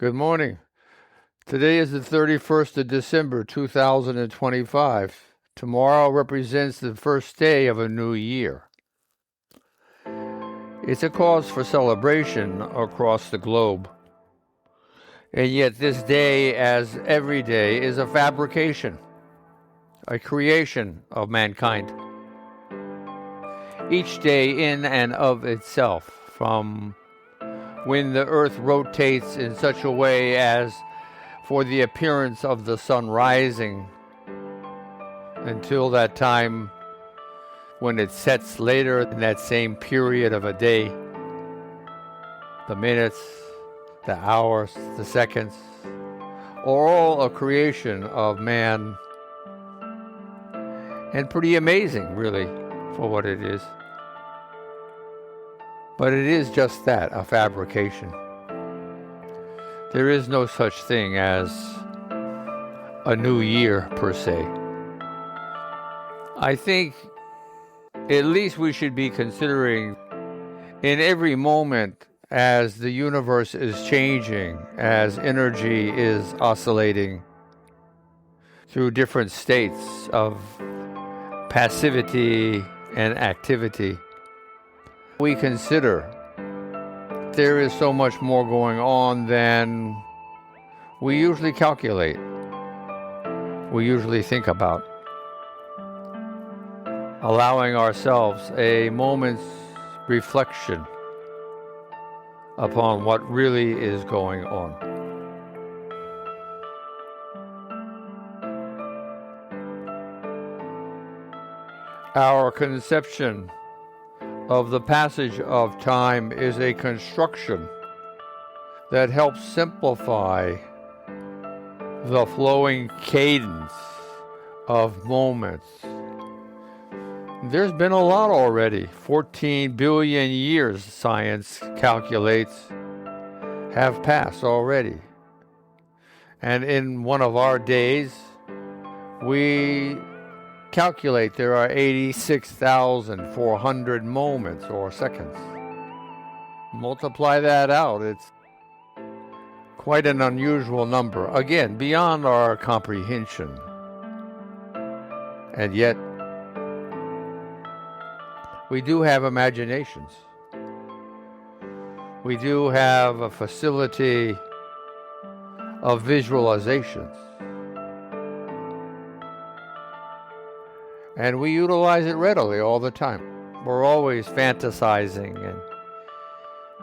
Good morning. Today is the 31st of December, 2025. Tomorrow represents the first day of a new year. It's a cause for celebration across the globe. And yet this day, as every day, is a fabrication, a creation of mankind. Each day in and of itself, from when the earth rotates in such a way as for the appearance of the sun rising until that time when it sets later in that same period of a day. The minutes, the hours, the seconds are all a creation of man, and pretty amazing, really, for what it is. But it is just that, a fabrication. There is no such thing as a new year, per se. I think at least we should be considering in every moment as the universe is changing, as energy is oscillating through different states of passivity and activity, we consider there is so much more going on than we usually calculate, we usually think about. Allowing ourselves a moment's reflection upon what really is going on. Our conception of the passage of time is a construction that helps simplify the flowing cadence of moments. There's been a lot already. 14 billion years, science calculates, have passed already. And in one of our days, we calculate there are 86,400 moments or seconds. Multiply that out, it's quite an unusual number. Again, beyond our comprehension. And yet, we do have imaginations. We do have a facility of visualizations. And we utilize it readily all the time. We're always fantasizing and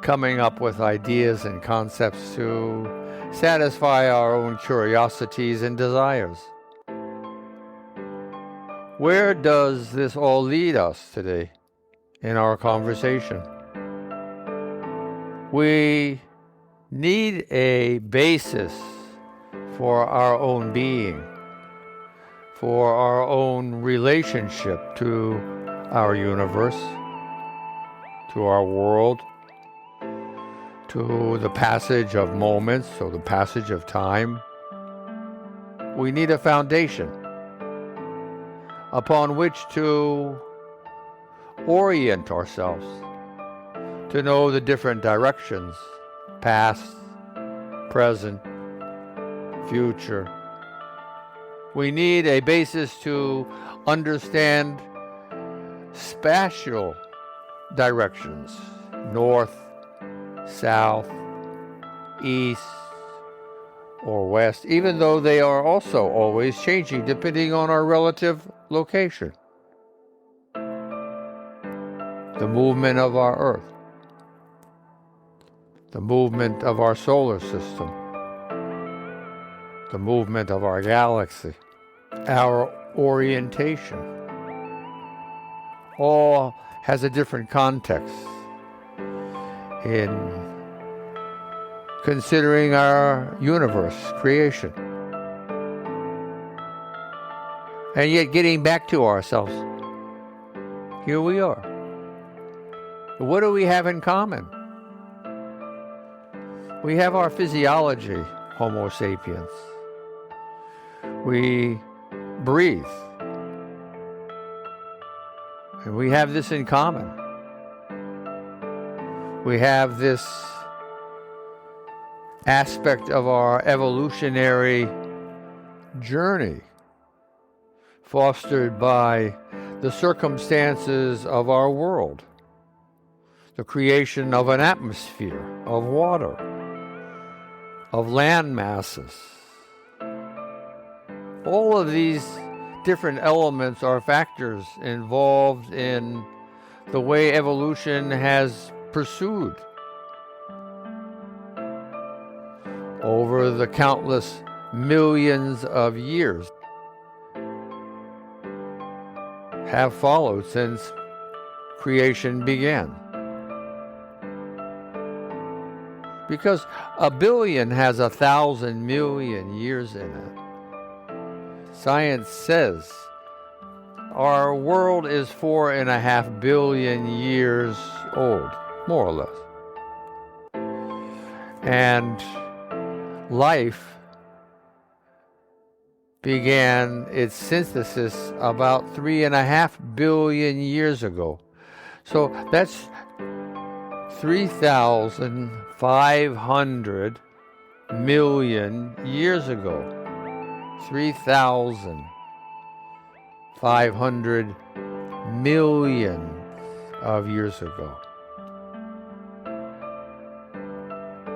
coming up with ideas and concepts to satisfy our own curiosities and desires. Where does this all lead us today in our conversation? We need a basis for our own being, for our own relationship to our universe, to our world, to the passage of moments, or the passage of time. We need a foundation upon which to orient ourselves, to know the different directions, past, present, future. We need a basis to understand spatial directions, north, south, east, or west, even though they are also always changing depending on our relative location. The movement of our Earth, the movement of our solar system, the movement of our galaxy, our orientation, all has a different context in considering our universe creation. And yet getting back to ourselves, here we are. What do we have in common? We have our physiology, Homo sapiens. We breathe. And we have this in common. We have this aspect of our evolutionary journey, fostered by the circumstances of our world, the creation of an atmosphere, of water, of land masses. All of these different elements are factors involved in the way evolution has pursued over the countless millions of years, have followed since creation began. Because a billion has 1,000 million years in it. Science says our world is 4.5 billion years old, more or less. And life began its synthesis about 3.5 billion years ago. So that's 3,500 million years ago. 3,500 million of years ago.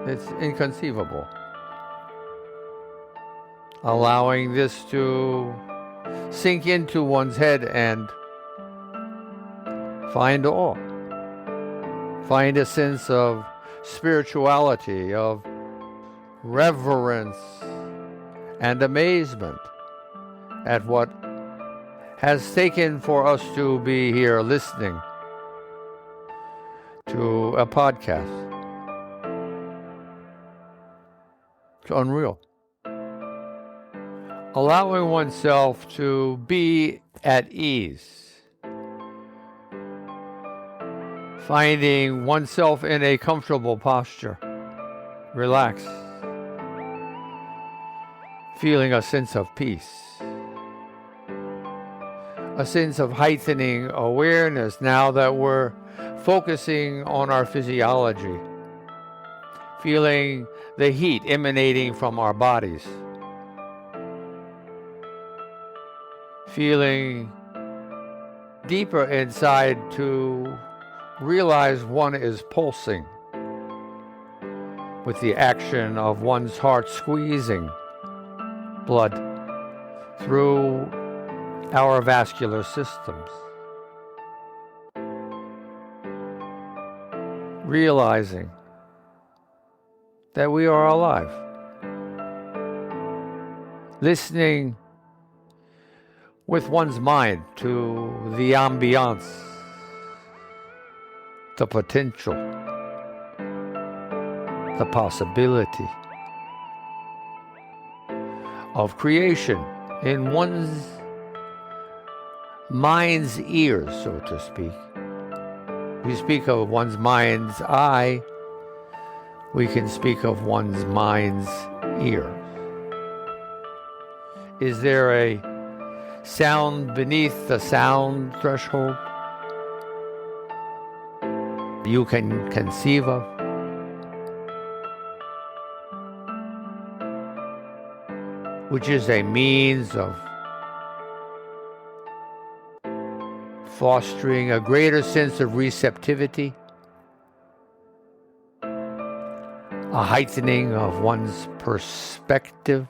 It's inconceivable. Allowing this to sink into one's head and find awe. Find a sense of spirituality, of reverence and amazement at what has taken for us to be here listening to a podcast. It's unreal. Allowing oneself to be at ease. Finding oneself in a comfortable posture. Relax. Feeling a sense of peace. A sense of heightening awareness now that we're focusing on our physiology. Feeling the heat emanating from our bodies. Feeling deeper inside to realize one is pulsing with the action of one's heart squeezing blood through our vascular systems. Realizing that we are alive. Listening with one's mind to the ambiance, the potential, the possibility of creation in one's mind's ears, so to speak. We speak of one's mind's eye, we can speak of one's mind's ears. Is there a sound beneath the sound threshold you can conceive of? Which is a means of fostering a greater sense of receptivity, a heightening of one's perspective,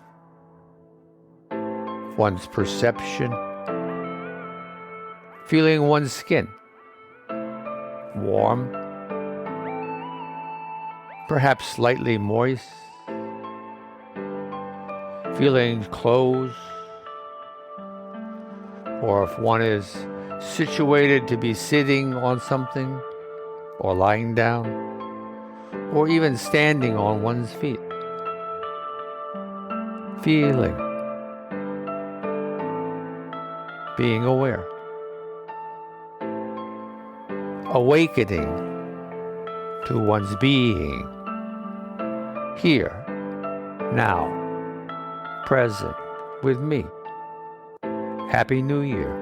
one's perception, feeling one's skin warm, perhaps slightly moist, feeling clothes, or if one is situated to be sitting on something or lying down or even standing on one's feet. Feeling, being aware, awakening to one's being, here, now, present with me. Happy New Year.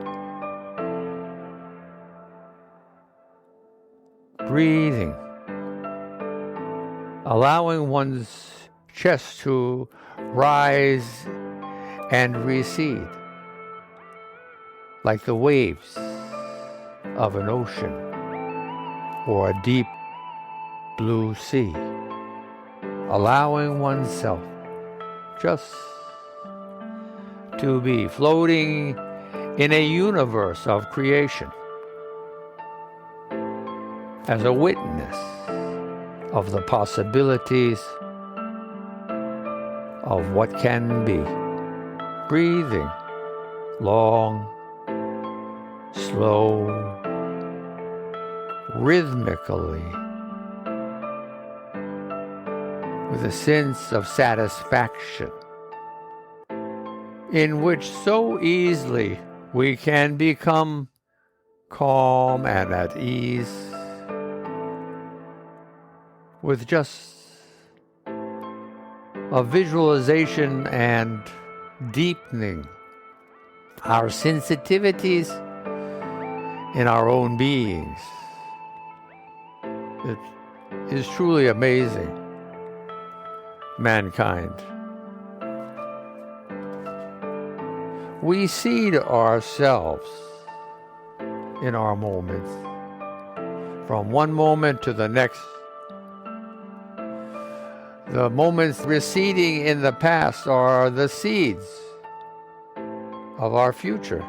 Breathing, allowing one's just to rise and recede like the waves of an ocean or a deep blue sea, allowing oneself just to be floating in a universe of creation as a witness of the possibilities of what can be. Breathing long, slow, rhythmically, with a sense of satisfaction in which so easily we can become calm and at ease with just a visualization and deepening our sensitivities in our own beings. It is truly amazing, mankind. We seed ourselves in our moments, from one moment to the next. The moments receding in the past are the seeds of our future.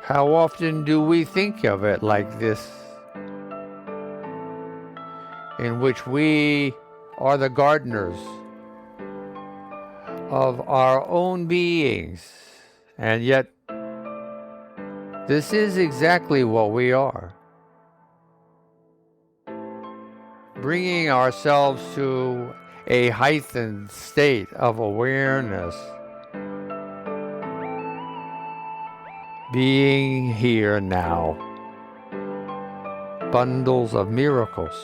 How often do we think of it like this, in which we are the gardeners of our own beings, and yet this is exactly what we are. Bringing ourselves to a heightened state of awareness, being here now, bundles of miracles,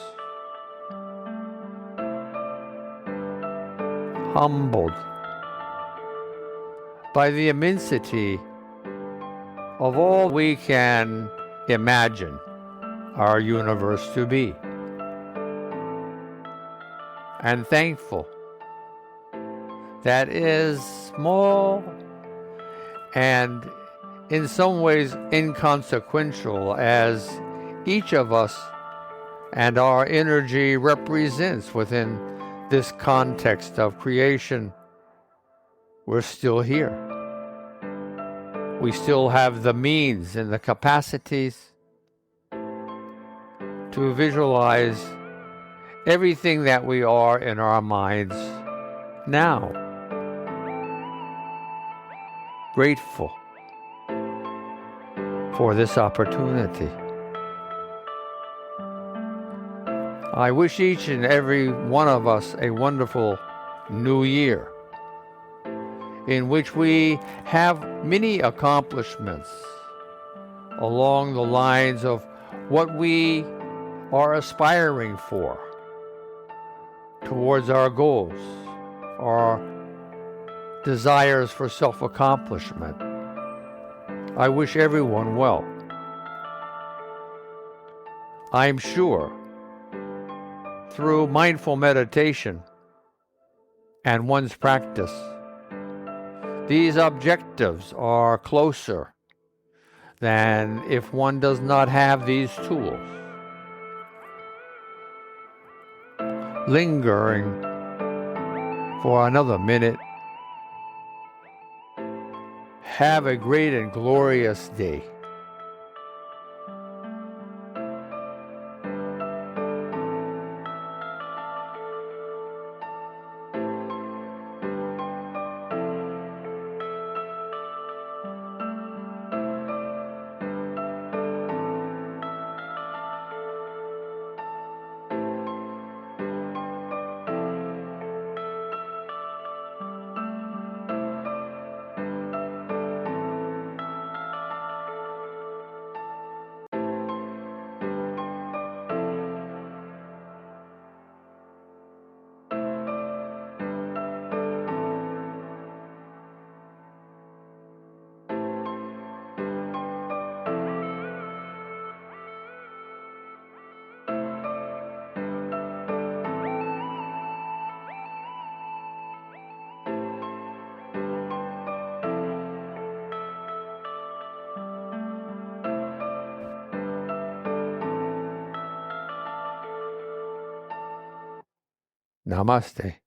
humbled by the immensity of all we can imagine our universe to be, and thankful that is small and in some ways inconsequential as each of us and our energy represents within this context of creation. We're still here. We still have the means and the capacities to visualize everything that we are in our minds now. Grateful for this opportunity. I wish each and every one of us a wonderful new year, in which we have many accomplishments along the lines of what we are aspiring for, towards our goals, our desires for self-accomplishment. I wish everyone well. I'm sure through mindful meditation and one's practice, these objectives are closer than if one does not have these tools. Lingering for another minute. Have a great and glorious day. Namaste.